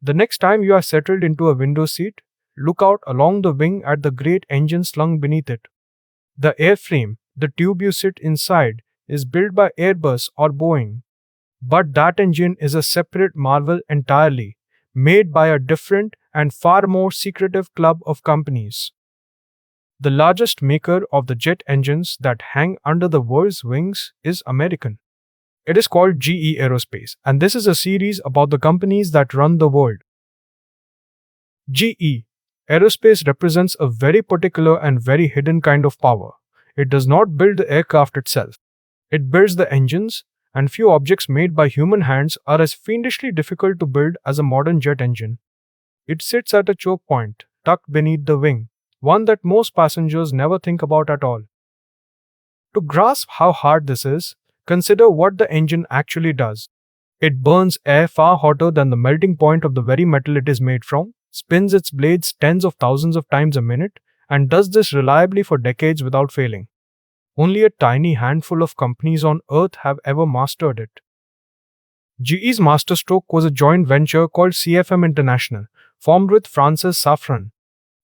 The next time you are settled into a window seat, look out along the wing at the great engine slung beneath it. The airframe, the tube you sit inside, is built by Airbus or Boeing. But that engine is a separate marvel entirely, made by a different and far more secretive club of companies. The largest maker of the jet engines that hang under the world's wings is American. It is called GE Aerospace, and this is a series about the companies that run the world. GE Aerospace represents a very particular and very hidden kind of power. It does not build the aircraft itself. It builds the engines, and few objects made by human hands are as fiendishly difficult to build as a modern jet engine. It sits at a choke point, tucked beneath the wing, one that most passengers never think about at all. To grasp how hard this is, consider what the engine actually does. It burns air far hotter than the melting point of the very metal it is made from, spins its blades tens of thousands of times a minute, and does this reliably for decades without failing. Only a tiny handful of companies on Earth have ever mastered it. GE's masterstroke was a joint venture called CFM International, formed with Francis Safran.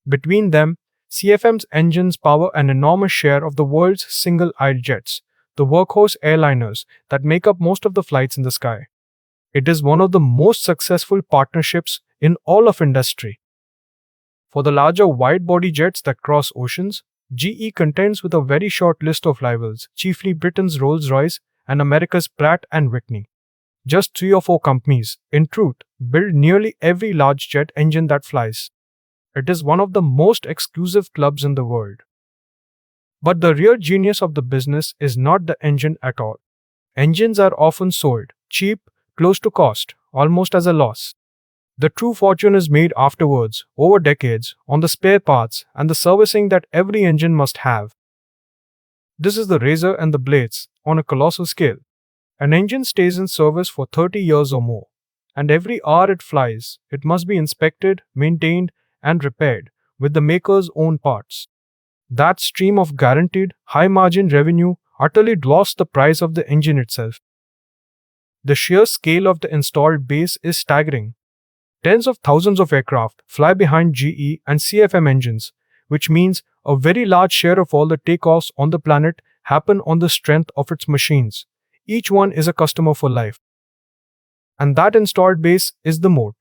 Between them, CFM's engines power an enormous share of the world's single-aisle jets, the workhorse airliners that make up most of the flights in the sky. It is one of the most successful partnerships in all of industry. For the larger wide-body jets that cross oceans, GE contends with a very short list of rivals, chiefly Britain's Rolls-Royce and America's Pratt & Whitney. Just 3 or 4 companies, in truth, build nearly every large jet engine that flies. It is one of the most exclusive clubs in the world. But the real genius of the business is not the engine at all. Engines are often sold, cheap, close to cost, almost as a loss. The true fortune is made afterwards, over decades, on the spare parts and the servicing that every engine must have. This is the razor and the blades, on a colossal scale. An engine stays in service for 30 years or more, and every hour it flies, it must be inspected, maintained, and repaired, with the maker's own parts. That stream of guaranteed, high-margin revenue utterly dwarfs the price of the engine itself. The sheer scale of the installed base is staggering. Tens of thousands of aircraft fly behind GE and CFM engines, which means a very large share of all the takeoffs on the planet happen on the strength of its machines. Each one is a customer for life. And that installed base is the moat.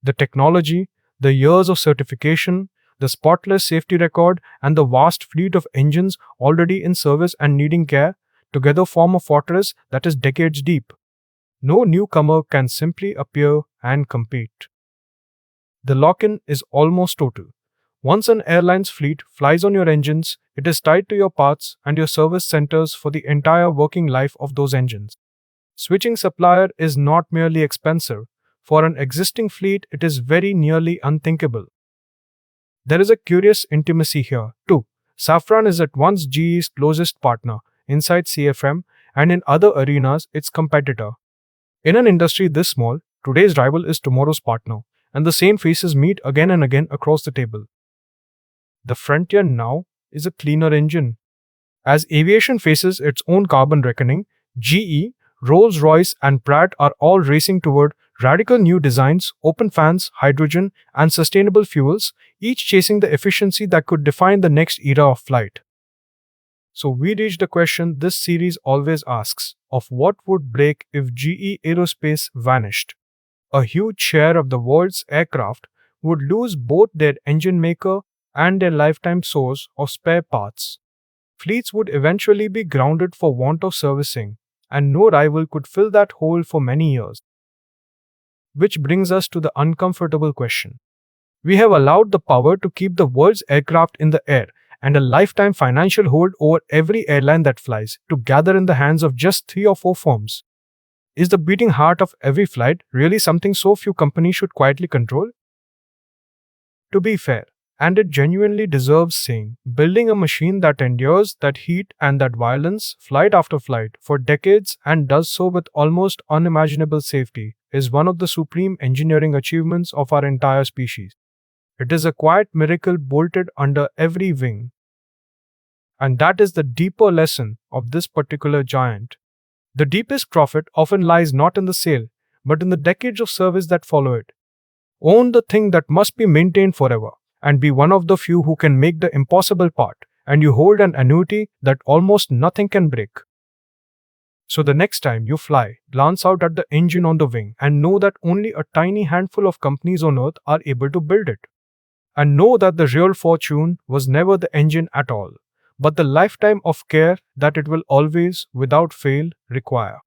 The technology, the years of certification, the spotless safety record, and the vast fleet of engines already in service and needing care, together form a fortress that is decades deep. No newcomer can simply appear and compete. The lock-in is almost total. Once an airline's fleet flies on your engines, it is tied to your parts and your service centers for the entire working life of those engines. Switching supplier is not merely expensive. For an existing fleet, it is very nearly unthinkable. There is a curious intimacy here, too. Safran is at once GE's closest partner, inside CFM, and in other arenas, its competitor. In an industry this small, today's rival is tomorrow's partner, and the same faces meet again and again across the table. The frontier now is a cleaner engine. As aviation faces its own carbon reckoning, GE, Rolls-Royce, and Pratt are all racing toward radical new designs, open fans, hydrogen, and sustainable fuels, each chasing the efficiency that could define the next era of flight. So we reach the question this series always asks, of what would break if GE Aerospace vanished? A huge share of the world's aircraft would lose both their engine maker and their lifetime source of spare parts. Fleets would eventually be grounded for want of servicing, and no rival could fill that hole for many years. Which brings us to the uncomfortable question. We have allowed the power to keep the world's aircraft in the air and a lifetime financial hold over every airline that flies to gather in the hands of just 3 or 4 firms. Is the beating heart of every flight really something so few companies should quietly control? To be fair, and it genuinely deserves saying, building a machine that endures that heat and that violence, flight after flight, for decades and does so with almost unimaginable safety, is one of the supreme engineering achievements of our entire species. It is a quiet miracle bolted under every wing. And that is the deeper lesson of this particular giant. The deepest profit often lies not in the sale, but in the decades of service that follow it. Own the thing that must be maintained forever, and be one of the few who can make the impossible part, and you hold an annuity that almost nothing can break. So the next time you fly, glance out at the engine on the wing and know that only a tiny handful of companies on earth are able to build it. And know that the real fortune was never the engine at all, but the lifetime of care that it will always, without fail, require.